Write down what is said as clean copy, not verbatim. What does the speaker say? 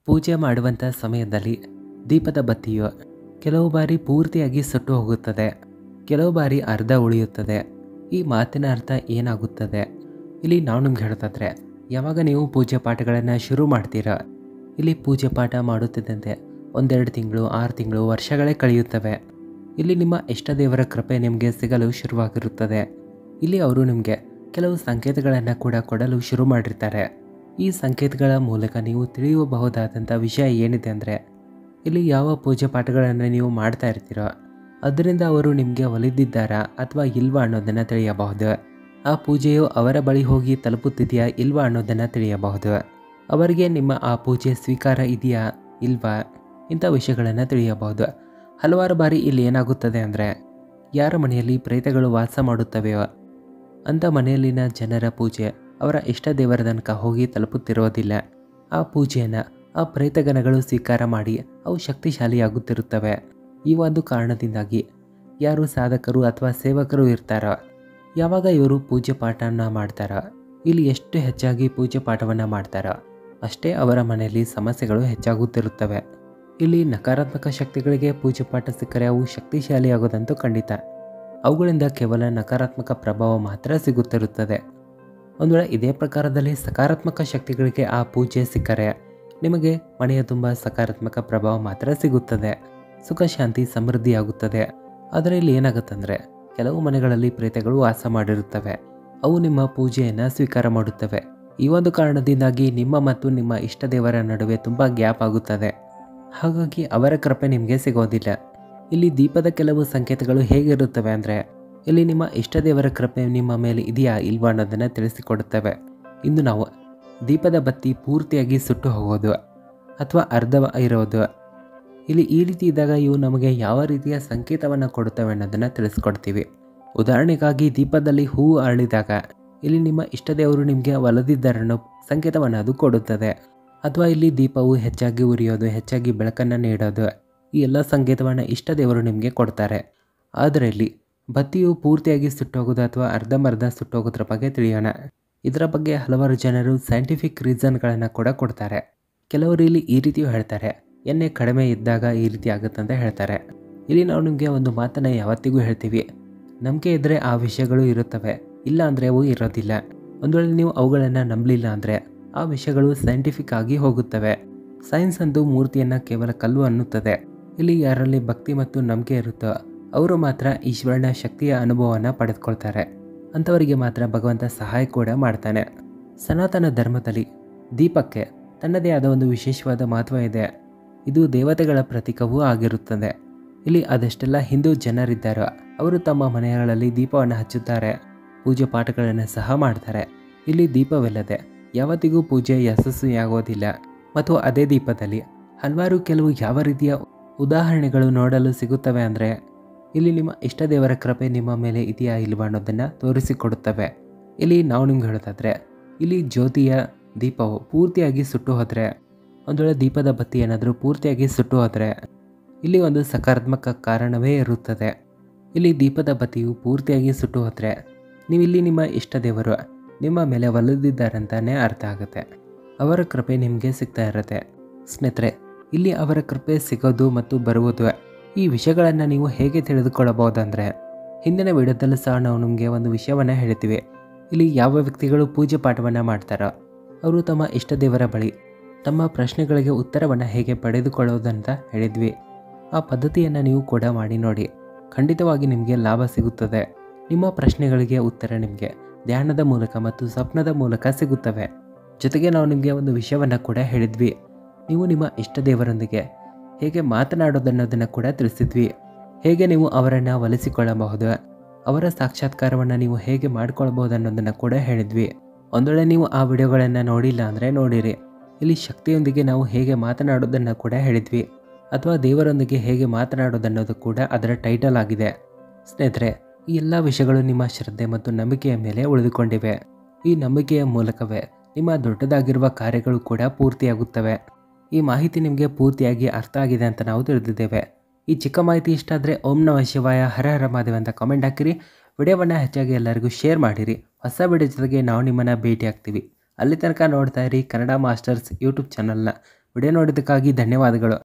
ಪೂಜೆ ಮಾಡುವಂಥ ಸಮಯದಲ್ಲಿ ದೀಪದ ಬತ್ತಿಯು ಕೆಲವು ಬಾರಿ ಪೂರ್ತಿಯಾಗಿ ಸುಟ್ಟು ಹೋಗುತ್ತದೆ, ಕೆಲವು ಬಾರಿ ಅರ್ಧ ಉಳಿಯುತ್ತದೆ. ಈ ಮಾತಿನ ಅರ್ಥ ಏನಾಗುತ್ತದೆ ಇಲ್ಲಿ ನಾವು ನಿಮ್ಗೆ ಹೇಳ್ತಾದ್ರೆ, ಯಾವಾಗ ನೀವು ಪೂಜೆ ಪಾಠಗಳನ್ನು ಶುರು ಮಾಡ್ತೀರಾ, ಇಲ್ಲಿ ಪೂಜೆ ಪಾಠ ಮಾಡುತ್ತಿದ್ದಂತೆ 1-2 ತಿಂಗಳು, 6 ತಿಂಗಳು, ವರ್ಷಗಳೇ ಕಳೆಯುತ್ತವೆ. ಇಲ್ಲಿ ನಿಮ್ಮ ಇಷ್ಟ ದೇವರ ಕೃಪೆ ನಿಮಗೆ ಸಿಗಲು ಶುರುವಾಗಿರುತ್ತದೆ. ಇಲ್ಲಿ ಅವರು ನಿಮಗೆ ಕೆಲವು ಸಂಕೇತಗಳನ್ನು ಕೂಡ ಕೊಡಲು ಶುರು ಮಾಡಿರ್ತಾರೆ. ಈ ಸಂಕೇತಗಳ ಮೂಲಕ ನೀವು ತಿಳಿಯಬಹುದಾದಂಥ ವಿಷಯ ಏನಿದೆ ಅಂದರೆ, ಇಲ್ಲಿ ಯಾವ ಪೂಜೆ ಪಾಠಗಳನ್ನು ನೀವು ಮಾಡ್ತಾ ಇರ್ತೀರೋ ಅದರಿಂದ ಅವರು ನಿಮಗೆ ಒಲಿದಿದ್ದಾರಾ ಅಥವಾ ಇಲ್ವಾ ಅನ್ನೋದನ್ನು ತಿಳಿಯಬಹುದು. ಆ ಪೂಜೆಯು ಅವರ ಬಳಿ ಹೋಗಿ ತಲುಪುತ್ತಿದೆಯಾ ಇಲ್ವಾ ಅನ್ನೋದನ್ನು ತಿಳಿಯಬಹುದು. ಅವರಿಗೆ ನಿಮ್ಮ ಆ ಪೂಜೆ ಸ್ವೀಕಾರ ಇದೆಯಾ ಇಲ್ವಾ, ಇಂಥ ವಿಷಯಗಳನ್ನು ತಿಳಿಯಬಹುದು. ಹಲವಾರು ಬಾರಿ ಇಲ್ಲಿ ಏನಾಗುತ್ತದೆ ಅಂದರೆ, ಯಾರ ಮನೆಯಲ್ಲಿ ಪ್ರೇತಗಳು ವಾಸ ಮಾಡುತ್ತವೆಯೋ ಅಂಥ ಮನೆಯಲ್ಲಿನ ಜನರ ಪೂಜೆ ಅವರ ಇಷ್ಟ ದೇವರ ತನಕ ಹೋಗಿ ತಲುಪುತ್ತಿರೋದಿಲ್ಲ. ಆ ಪೂಜೆಯನ್ನು ಆ ಪ್ರೇತಗಣಗಳು ಸ್ವೀಕಾರ ಮಾಡಿ ಅವು ಶಕ್ತಿಶಾಲಿಯಾಗುತ್ತಿರುತ್ತವೆ. ಈ ಒಂದು ಕಾರಣದಿಂದಾಗಿ ಯಾರು ಸಾಧಕರು ಅಥವಾ ಸೇವಕರು ಇರ್ತಾರೋ, ಯಾವಾಗ ಇವರು ಪೂಜೆ ಪಾಠವನ್ನು ಮಾಡ್ತಾರೋ, ಇಲ್ಲಿ ಎಷ್ಟು ಹೆಚ್ಚಾಗಿ ಪೂಜೆ ಪಾಠವನ್ನು ಮಾಡ್ತಾರೋ ಅಷ್ಟೇ ಅವರ ಮನೆಯಲ್ಲಿ ಸಮಸ್ಯೆಗಳು ಹೆಚ್ಚಾಗುತ್ತಿರುತ್ತವೆ. ಇಲ್ಲಿ ನಕಾರಾತ್ಮಕ ಶಕ್ತಿಗಳಿಗೆ ಪೂಜೆ ಪಾಠ ಸಿಕ್ಕರೆ ಅವು ಶಕ್ತಿಶಾಲಿಯಾಗೋದಂತೂ ಖಂಡಿತ. ಅವುಗಳಿಂದ ಕೇವಲ ನಕಾರಾತ್ಮಕ ಪ್ರಭಾವ ಮಾತ್ರ ಸಿಗುತ್ತಿರುತ್ತದೆ. ಒಂದು ವೇಳೆ ಇದೇ ಪ್ರಕಾರದಲ್ಲಿ ಸಕಾರಾತ್ಮಕ ಶಕ್ತಿಗಳಿಗೆ ಆ ಪೂಜೆ ಸಿಕ್ಕರೆ ನಿಮಗೆ ಮನೆಯ ತುಂಬ ಸಕಾರಾತ್ಮಕ ಪ್ರಭಾವ ಮಾತ್ರ ಸಿಗುತ್ತದೆ, ಸುಖ ಶಾಂತಿ ಸಮೃದ್ಧಿಯಾಗುತ್ತದೆ. ಆದರೆ ಇಲ್ಲಿ ಏನಾಗುತ್ತಂದರೆ, ಕೆಲವು ಮನೆಗಳಲ್ಲಿ ಪ್ರೇತಗಳು ವಾಸ ಮಾಡಿರುತ್ತವೆ, ಅವು ನಿಮ್ಮ ಪೂಜೆಯನ್ನು ಸ್ವೀಕಾರ ಮಾಡುತ್ತವೆ. ಈ ಒಂದು ಕಾರಣದಿಂದಾಗಿ ನಿಮ್ಮ ಮತ್ತು ನಿಮ್ಮ ಇಷ್ಟ ದೇವರ ನಡುವೆ ತುಂಬ ಗ್ಯಾಪ್ ಆಗುತ್ತದೆ. ಹಾಗಾಗಿ ಅವರ ಕೃಪೆ ನಿಮಗೆ ಸಿಗೋದಿಲ್ಲ. ಇಲ್ಲಿ ದೀಪದ ಕೆಲವು ಸಂಕೇತಗಳು ಹೇಗಿರುತ್ತವೆ ಅಂದರೆ, ಇಲ್ಲಿ ನಿಮ್ಮ ಇಷ್ಟ ದೇವರ ಕೃಪೆ ನಿಮ್ಮ ಮೇಲೆ ಇದೆಯಾ ಇಲ್ವಾ ಅನ್ನೋದನ್ನು ತಿಳಿಸಿಕೊಡುತ್ತವೆ. ಇಂದು ನಾವು ದೀಪದ ಬತ್ತಿ ಪೂರ್ತಿಯಾಗಿ ಸುಟ್ಟು ಹೋಗೋದು ಅಥವಾ ಅರ್ಧ ಇರೋದು, ಇಲ್ಲಿ ಈ ರೀತಿ ಇದ್ದಾಗ ಇವು ನಮಗೆ ಯಾವ ರೀತಿಯ ಸಂಕೇತವನ್ನು ಕೊಡುತ್ತವೆ ಅನ್ನೋದನ್ನು ತಿಳಿಸ್ಕೊಡ್ತೀವಿ. ಉದಾಹರಣೆಗಾಗಿ ದೀಪದಲ್ಲಿ ಹೂವು ಅರಳಿದಾಗ ಇಲ್ಲಿ ನಿಮ್ಮ ಇಷ್ಟ ದೇವರು ನಿಮಗೆ ಒಲಿದಿದ್ದಾರೆ ಅನ್ನೋ ಸಂಕೇತವನ್ನು ಅದು ಕೊಡುತ್ತದೆ. ಅಥವಾ ಇಲ್ಲಿ ದೀಪವು ಹೆಚ್ಚಾಗಿ ಉರಿಯೋದು, ಹೆಚ್ಚಾಗಿ ಬೆಳಕನ್ನು ನೀಡೋದು, ಈ ಎಲ್ಲ ಸಂಕೇತವನ್ನು ಇಷ್ಟ ದೇವರು ನಿಮಗೆ ಕೊಡ್ತಾರೆ. ಆದರೆ ಇಲ್ಲಿ ಬತ್ತಿಯು ಪೂರ್ತಿಯಾಗಿ ಸುಟ್ಟೋಗೋದು ಅಥವಾ ಅರ್ಧಂಬರ್ಧ ಸುಟ್ಟೋಗೋದ್ರ ಬಗ್ಗೆ ತಿಳಿಯೋಣ. ಇದರ ಬಗ್ಗೆ ಹಲವಾರು ಜನರು ಸೈಂಟಿಫಿಕ್ ರೀಸನ್ಗಳನ್ನು ಕೂಡ ಕೊಡ್ತಾರೆ. ಕೆಲವರು ಇಲ್ಲಿ ಈ ರೀತಿಯೂ ಹೇಳ್ತಾರೆ, ಎಣ್ಣೆ ಕಡಿಮೆ ಇದ್ದಾಗ ಈ ರೀತಿ ಆಗುತ್ತೆ ಅಂತ ಹೇಳ್ತಾರೆ. ಇಲ್ಲಿ ನಾವು ನಿಮಗೆ ಒಂದು ಮಾತನ್ನು ಯಾವತ್ತಿಗೂ ಹೇಳ್ತೀವಿ, ನಂಬಿಕೆ ಇದ್ದರೆ ಆ ವಿಷಯಗಳು ಇರುತ್ತವೆ, ಇಲ್ಲ ಅಂದರೆ ಅವು ಇರೋದಿಲ್ಲ. ಒಂದು ವೇಳೆ ನೀವು ಅವುಗಳನ್ನು ನಂಬಲಿಲ್ಲ ಅಂದರೆ ಆ ವಿಷಯಗಳು ಸೈಂಟಿಫಿಕ್ ಆಗಿ ಹೋಗುತ್ತವೆ. ಸೈನ್ಸ್ ಅಂತೂ ಮೂರ್ತಿಯನ್ನು ಕೇವಲ ಕಲ್ಲು ಅನ್ನುತ್ತದೆ. ಇಲ್ಲಿ ಯಾರಲ್ಲಿ ಭಕ್ತಿ ಮತ್ತು ನಂಬಿಕೆ ಇರುತ್ತೋ ಅವರು ಮಾತ್ರ ಈಶ್ವರನ ಶಕ್ತಿಯ ಅನುಭವವನ್ನು ಪಡೆದುಕೊಳ್ತಾರೆ. ಅಂಥವರಿಗೆ ಮಾತ್ರ ಭಗವಂತ ಸಹಾಯ ಕೂಡ ಮಾಡ್ತಾನೆ. ಸನಾತನ ಧರ್ಮದಲ್ಲಿ ದೀಪಕ್ಕೆ ತನ್ನದೇ ಆದ ಒಂದು ವಿಶೇಷವಾದ ಮಹತ್ವ ಇದೆ. ಇದು ದೇವತೆಗಳ ಪ್ರತೀಕವೂ ಆಗಿರುತ್ತದೆ. ಇಲ್ಲಿ ಅದೆಷ್ಟೆಲ್ಲ ಹಿಂದೂ ಜನರಿದ್ದಾರೋ ಅವರು ತಮ್ಮ ಮನೆಗಳಲ್ಲಿ ದೀಪವನ್ನು ಹಚ್ಚುತ್ತಾರೆ, ಪೂಜೆ ಪಾಠಗಳನ್ನು ಸಹ ಮಾಡ್ತಾರೆ. ಇಲ್ಲಿ ದೀಪವಿಲ್ಲದೆ ಯಾವತ್ತಿಗೂ ಪೂಜೆ ಯಶಸ್ವಿಯಾಗೋದಿಲ್ಲ. ಮತ್ತು ಅದೇ ದೀಪದಲ್ಲಿ ಹಲವಾರು ಕೆಲವು ಯಾವ ರೀತಿಯ ಉದಾಹರಣೆಗಳು ನೋಡಲು ಸಿಗುತ್ತವೆ ಅಂದರೆ, ಇಲ್ಲಿ ನಿಮ್ಮ ಇಷ್ಟ ದೇವರ ಕೃಪೆ ನಿಮ್ಮ ಮೇಲೆ ಇದೆಯಾ ಇಲ್ವಾ ಅನ್ನೋದನ್ನು ತೋರಿಸಿಕೊಡುತ್ತವೆ. ಇಲ್ಲಿ ನಾವು ನಿಮ್ಗೆ ಹೇಳೋದಾದರೆ, ಇಲ್ಲಿ ಜ್ಯೋತಿಯ ದೀಪವು ಪೂರ್ತಿಯಾಗಿ ಸುಟ್ಟು ಹೋದರೆ, ಒಂದು ವೇಳೆ ದೀಪದ ಬತ್ತಿ ಏನಾದರೂ ಪೂರ್ತಿಯಾಗಿ ಸುಟ್ಟು ಹೋದರೆ ಇಲ್ಲಿ ಒಂದು ಸಕಾರಾತ್ಮಕ ಕಾರಣವೇ ಇರುತ್ತದೆ. ಇಲ್ಲಿ ದೀಪದ ಬತ್ತಿಯು ಪೂರ್ತಿಯಾಗಿ ಸುಟ್ಟು ಹೋದರೆ ನೀವಿಲ್ಲಿ ನಿಮ್ಮ ಇಷ್ಟ ದೇವರು ನಿಮ್ಮ ಮೇಲೆ ಒಲಿದಿದ್ದಾರಂತಾನೆ ಅರ್ಥ ಆಗುತ್ತೆ. ಅವರ ಕೃಪೆ ನಿಮಗೆ ಸಿಗ್ತಾ ಇರುತ್ತೆ. ಸ್ನೇಹಿತರೆ, ಇಲ್ಲಿ ಅವರ ಕೃಪೆ ಸಿಗೋದು ಮತ್ತು ಬರುವುದು ಈ ವಿಷಯಗಳನ್ನು ನೀವು ಹೇಗೆ ತಿಳಿದುಕೊಳ್ಳಬಹುದಂದರೆ, ಹಿಂದಿನ ವಿಡಿಯೋದಲ್ಲೂ ಸಹ ನಾವು ನಿಮಗೆ ಒಂದು ವಿಷಯವನ್ನು ಹೇಳ್ತೀವಿ. ಇಲ್ಲಿ ಯಾವ ವ್ಯಕ್ತಿಗಳು ಪೂಜೆ ಪಾಠವನ್ನು ಮಾಡ್ತಾರೋ ಅವರು ತಮ್ಮ ಇಷ್ಟ ದೇವರ ಬಳಿ ತಮ್ಮ ಪ್ರಶ್ನೆಗಳಿಗೆ ಉತ್ತರವನ್ನು ಹೇಗೆ ಪಡೆದುಕೊಳ್ಳೋದಂತ ಹೇಳಿದ್ವಿ. ಆ ಪದ್ಧತಿಯನ್ನು ನೀವು ಕೂಡ ಮಾಡಿ ನೋಡಿ, ಖಂಡಿತವಾಗಿ ನಿಮಗೆ ಲಾಭ ಸಿಗುತ್ತದೆ. ನಿಮ್ಮ ಪ್ರಶ್ನೆಗಳಿಗೆ ಉತ್ತರ ನಿಮಗೆ ಧ್ಯಾನದ ಮೂಲಕ ಮತ್ತು ಸ್ವಪ್ನದ ಮೂಲಕ ಸಿಗುತ್ತವೆ. ಜೊತೆಗೆ ನಾವು ನಿಮಗೆ ಒಂದು ವಿಷಯವನ್ನು ಕೂಡ ಹೇಳಿದ್ವಿ, ನೀವು ನಿಮ್ಮ ಇಷ್ಟ ದೇವರೊಂದಿಗೆ ಹೇಗೆ ಮಾತನಾಡೋದನ್ನೋದನ್ನು ಕೂಡ ತಿಳಿಸಿದ್ವಿ. ಹೇಗೆ ನೀವು ಅವರನ್ನು ಒಲಿಸಿಕೊಳ್ಳಬಹುದು, ಅವರ ಸಾಕ್ಷಾತ್ಕಾರವನ್ನು ನೀವು ಹೇಗೆ ಮಾಡಿಕೊಳ್ಬಹುದು ಅನ್ನೋದನ್ನು ಕೂಡ ಹೇಳಿದ್ವಿ. ಒಂದು ವೇಳೆ ನೀವು ಆ ವಿಡಿಯೋಗಳನ್ನು ನೋಡಿಲ್ಲ ಅಂದರೆ ನೋಡಿರಿ. ಇಲ್ಲಿ ಶಕ್ತಿಯೊಂದಿಗೆ ನಾವು ಹೇಗೆ ಮಾತನಾಡೋದನ್ನು ಕೂಡ ಹೇಳಿದ್ವಿ, ಅಥವಾ ದೇವರೊಂದಿಗೆ ಹೇಗೆ ಮಾತನಾಡೋದನ್ನೋದು ಕೂಡ ಅದರ ಟೈಟಲ್ ಆಗಿದೆ. ಸ್ನೇಹಿತರೆ, ಈ ಎಲ್ಲ ವಿಷಯಗಳು ನಿಮ್ಮ ಶ್ರದ್ಧೆ ಮತ್ತು ನಂಬಿಕೆಯ ಮೇಲೆ ಉಳಿದುಕೊಂಡಿವೆ. ಈ ನಂಬಿಕೆಯ ಮೂಲಕವೇ ನಿಮ್ಮ ದೊಡ್ಡದಾಗಿರುವ ಕಾರ್ಯಗಳು ಕೂಡ ಪೂರ್ತಿಯಾಗುತ್ತವೆ. ಈ ಮಾಹಿತಿ ನಿಮಗೆ ಪೂರ್ತಿಯಾಗಿ ಅರ್ಥ ಆಗಿದೆ ಅಂತ ನಾವು ತಿಳಿದಿದ್ದೇವೆ. ಈ ಚಿಕ್ಕ ಮಾಹಿತಿ ಇಷ್ಟ ಆದರೆ ಓಂ ನಮಃ ಶಿವಾಯ, ಹರ ಹರ ಮಹಾದೇವ ಅಂತ ಕಾಮೆಂಟ್ ಹಾಕಿರಿ. ವಿಡಿಯೋವನ್ನು ಹೆಚ್ಚಾಗಿ ಎಲ್ಲರಿಗೂ ಶೇರ್ ಮಾಡಿರಿ. ಹೊಸ ವಿಡಿಯೋ ಜೊತೆಗೆ ನಾವು ನಿಮ್ಮನ್ನು ಭೇಟಿ ಆಗ್ತೀವಿ. ಅಲ್ಲಿ ತನಕ ನೋಡ್ತಾ ಇರಿ ಕನ್ನಡ ಮಾಸ್ಟರ್ಸ್ ಯೂಟ್ಯೂಬ್ ಚಾನಲ್ನ. ವಿಡಿಯೋ ನೋಡಿದ್ದಕ್ಕಾಗಿ ಧನ್ಯವಾದಗಳು.